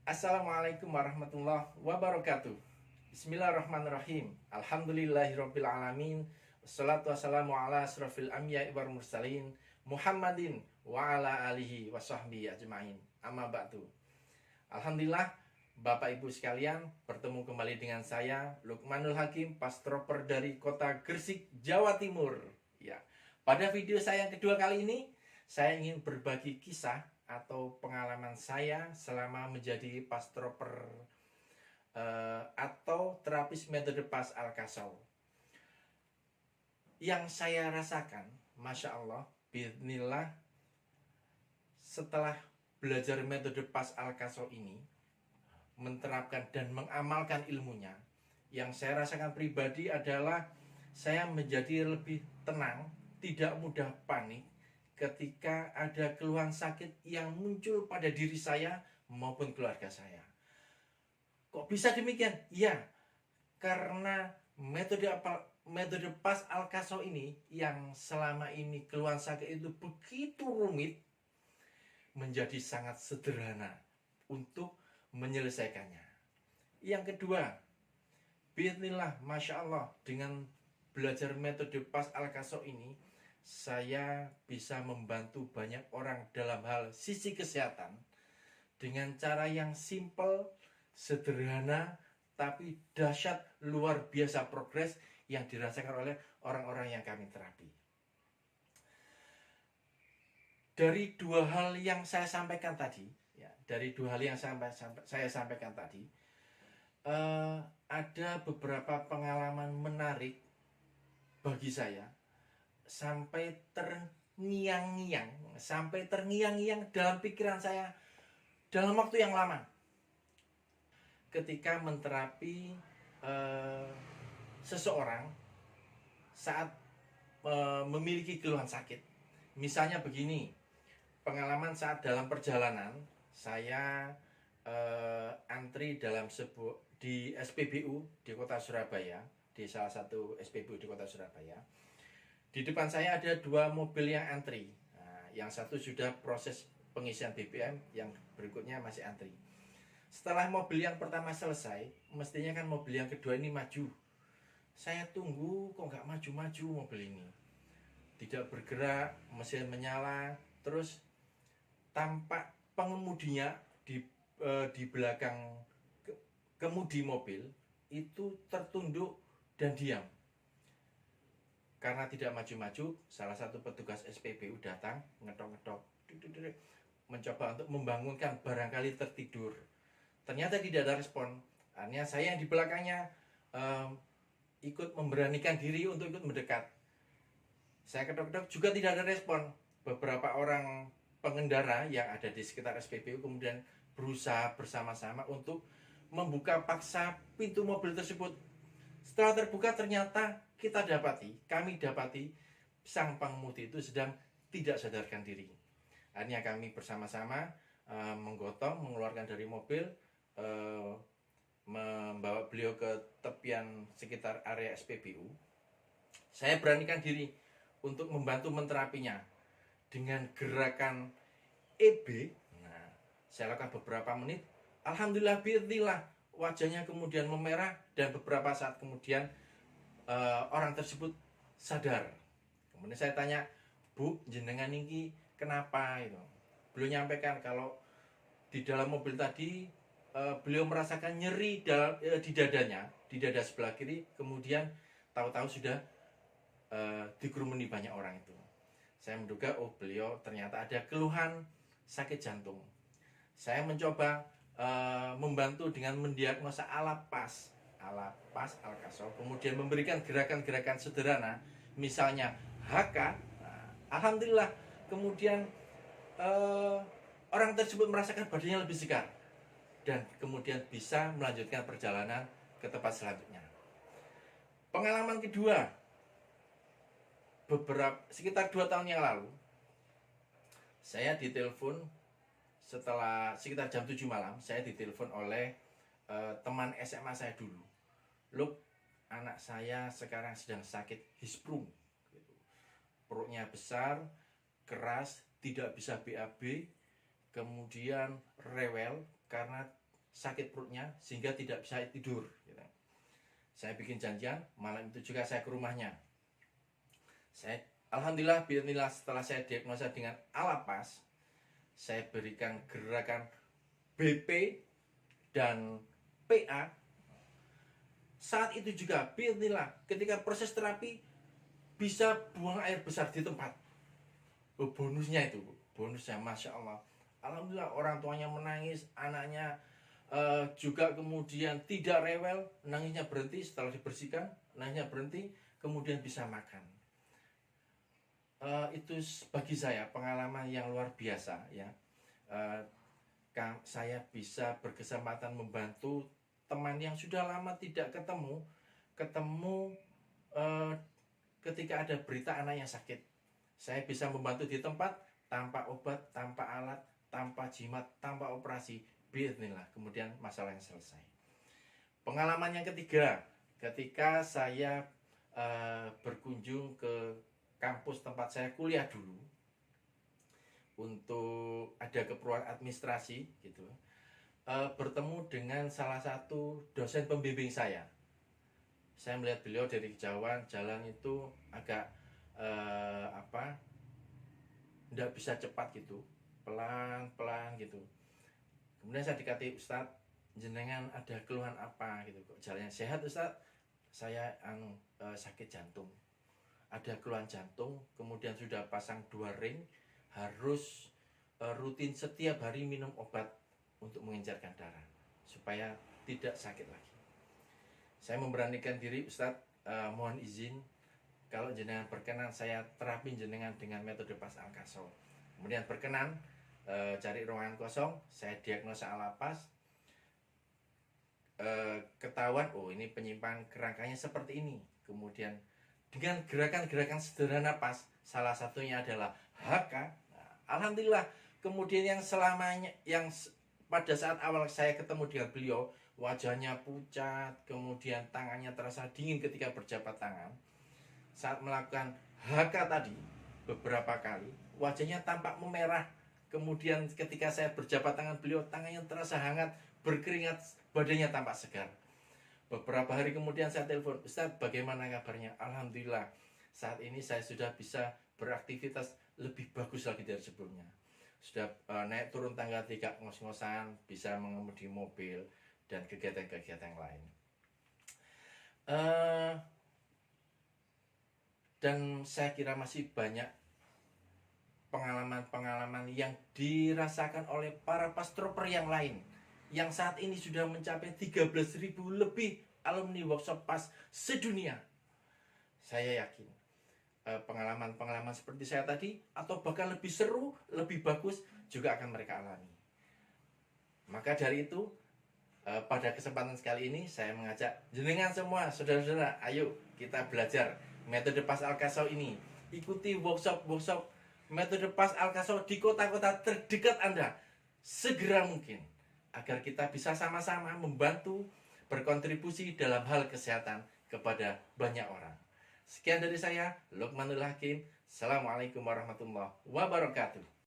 Assalamualaikum warahmatullahi wabarakatuh. Bismillahirrahmanirrahim. Alhamdulillahirrabbilalamin. Wassalatu wassalamu ala asrafil anbiya'i wal mursalin Muhammadin wa ala alihi wa sahbihi ajma'in. Amma ba'du. Alhamdulillah, Bapak Ibu sekalian, bertemu kembali dengan saya Lukmanul Hakim, pastroper dari kota Gresik, Jawa Timur. Ya. Pada video saya yang kedua kali ini, saya ingin berbagi kisah atau pengalaman saya selama menjadi pastroper atau terapis metode Pas Al-Kasau. Yang saya rasakan, Masya Allah, bismillah, setelah belajar metode Pas Al-Kasau ini, menerapkan dan mengamalkan ilmunya, yang saya rasakan pribadi adalah saya menjadi lebih tenang, tidak mudah panik ketika ada keluhan sakit yang muncul pada diri saya maupun keluarga saya. Kok bisa demikian? Ya, karena metode Pas Al-Kasau ini yang selama ini keluhan sakit itu begitu rumit menjadi sangat sederhana untuk menyelesaikannya. Yang kedua, bismillah, Masya Allah, dengan belajar metode Pas Al-Kasau ini, saya bisa membantu banyak orang dalam hal sisi kesehatan dengan cara yang simple, sederhana, tapi dahsyat luar biasa progres yang dirasakan oleh orang-orang yang kami terapi. Dari dua hal yang saya sampaikan tadi, ada beberapa pengalaman menarik bagi saya sampai terngiang-ngiang dalam pikiran saya dalam waktu yang lama ketika menterapi seseorang saat memiliki keluhan sakit. Misalnya begini, pengalaman saat dalam perjalanan saya antri di SPBU di kota Surabaya, di salah satu SPBU di kota Surabaya. Di depan saya ada dua mobil yang antri. Nah, yang satu sudah proses pengisian BBM, yang berikutnya masih antri. Setelah mobil yang pertama selesai, mestinya kan mobil yang kedua ini maju. Saya tunggu, kok nggak maju-maju mobil ini. Tidak bergerak, mesin menyala, terus tampak pengemudinya di belakang kemudi mobil itu tertunduk dan diam. Karena tidak maju-maju, salah satu petugas SPBU datang, ngetok-ngetok, mencoba untuk membangunkan, barangkali tertidur. Ternyata tidak ada respon. Akhirnya saya yang di belakangnya ikut memberanikan diri untuk ikut mendekat. Saya ketok-ketok juga tidak ada respon. Beberapa orang pengendara yang ada di sekitar SPBU kemudian berusaha bersama-sama untuk membuka paksa pintu mobil tersebut. Setelah terbuka, ternyata kami dapati sang pengemudi itu sedang tidak sadarkan diri. Akhirnya kami bersama-sama menggotong, mengeluarkan dari mobil, membawa beliau ke tepian sekitar area SPBU. Saya beranikan diri untuk membantu menterapinya dengan gerakan EB. Nah, saya lakukan beberapa menit. Alhamdulillah, bi'idznillah, wajahnya kemudian memerah dan beberapa saat kemudian orang tersebut sadar. Kemudian saya tanya, "Bu, jenengan ini kenapa?" Itu. Beliau nyampaikan kalau di dalam mobil tadi beliau merasakan nyeri di dadanya, di dada sebelah kiri, kemudian tahu-tahu sudah dikerumuni banyak orang itu. Saya menduga, oh, beliau ternyata ada keluhan sakit jantung. Saya mencoba membantu dengan mendiagnosa ala Pas Al-Kasau, kemudian memberikan gerakan-gerakan sederhana, misalnya HK. Nah, alhamdulillah, kemudian orang tersebut merasakan badannya lebih segar dan kemudian bisa melanjutkan perjalanan ke tempat selanjutnya. Pengalaman kedua, sekitar 2 tahun yang lalu, saya ditelepon setelah sekitar jam 7 malam. Saya ditelepon oleh teman SMA saya dulu. "Loh, anak saya sekarang sedang sakit hisprung, perutnya besar, keras, tidak bisa BAB, kemudian rewel karena sakit perutnya sehingga tidak bisa tidur gitu. Saya bikin janjian, malam itu juga saya ke rumahnya. Saya alhamdulillah setelah saya diagnosa dengan alapas, saya berikan gerakan BP dan PA. Saat itu juga bismillah ketika proses terapi bisa buang air besar di tempat. Bonusnya itu, bonusnya Masya Allah. Alhamdulillah orang tuanya menangis, anaknya juga kemudian tidak rewel, nangisnya berhenti setelah dibersihkan, nangisnya berhenti, kemudian bisa makan. Itu bagi saya pengalaman yang luar biasa ya. Saya bisa berkesempatan membantu teman yang sudah lama tidak ketemu ketika ada berita anaknya sakit. Saya bisa membantu di tempat tanpa obat, tanpa alat, tanpa jimat, tanpa operasi. Bismillah, kemudian masalahnya selesai. Pengalaman yang ketiga, ketika saya berkunjung ke kampus tempat saya kuliah dulu untuk ada keperluan administrasi gitu, bertemu dengan salah satu dosen pembimbing saya. Saya melihat beliau dari kejauhan, jalan itu agak tidak bisa cepat gitu, pelan-pelan gitu. Kemudian saya dikatakan, Ustadz, jenengan ada keluhan apa gitu, kok jalannya sehat Ustadz? Saya sakit jantung, ada keluhan jantung, kemudian sudah pasang 2 ring, harus rutin setiap hari minum obat untuk mengencerkan darah supaya tidak sakit lagi. Saya memberanikan diri, Ustadz, mohon izin kalau jenengan berkenan saya terapin jenengan dengan metode Pas Al-Kaso. Kemudian berkenan, cari ruangan kosong, saya diagnosa alapas, ketahuan ini penyimpangan kerangkanya seperti ini. Kemudian dengan gerakan-gerakan sederhana Pas, salah satunya adalah HK. Alhamdulillah, kemudian yang pada saat awal saya ketemu dengan beliau, wajahnya pucat, kemudian tangannya terasa dingin ketika berjabat tangan. Saat melakukan HK tadi beberapa kali, wajahnya tampak memerah. Kemudian ketika saya berjabat tangan beliau, tangannya terasa hangat, berkeringat, badannya tampak segar. Beberapa hari kemudian saya telepon, Ustadz, bagaimana kabarnya? Alhamdulillah, saat ini saya sudah bisa beraktivitas lebih bagus lagi dari sebelumnya. Sudah naik turun tangga 3 ngos-ngosan, bisa mengemudi mobil, dan kegiatan-kegiatan lain. Dan saya kira masih banyak pengalaman-pengalaman yang dirasakan oleh para pastroper yang lain, yang saat ini sudah mencapai 13.000 lebih alumni workshop PAS sedunia. Saya yakin pengalaman-pengalaman seperti saya tadi, atau bahkan lebih seru, lebih bagus, juga akan mereka alami. Maka dari itu, pada kesempatan sekali ini saya mengajak jenengan semua, saudara-saudara, ayo kita belajar metode Pas Al-Kaso ini. Ikuti workshop metode Pas Al-Kaso di kota-kota terdekat Anda segera mungkin, agar kita bisa sama-sama membantu berkontribusi dalam hal kesehatan kepada banyak orang. Sekian dari saya, Luqmanul Hakim. Assalamualaikum warahmatullahi wabarakatuh.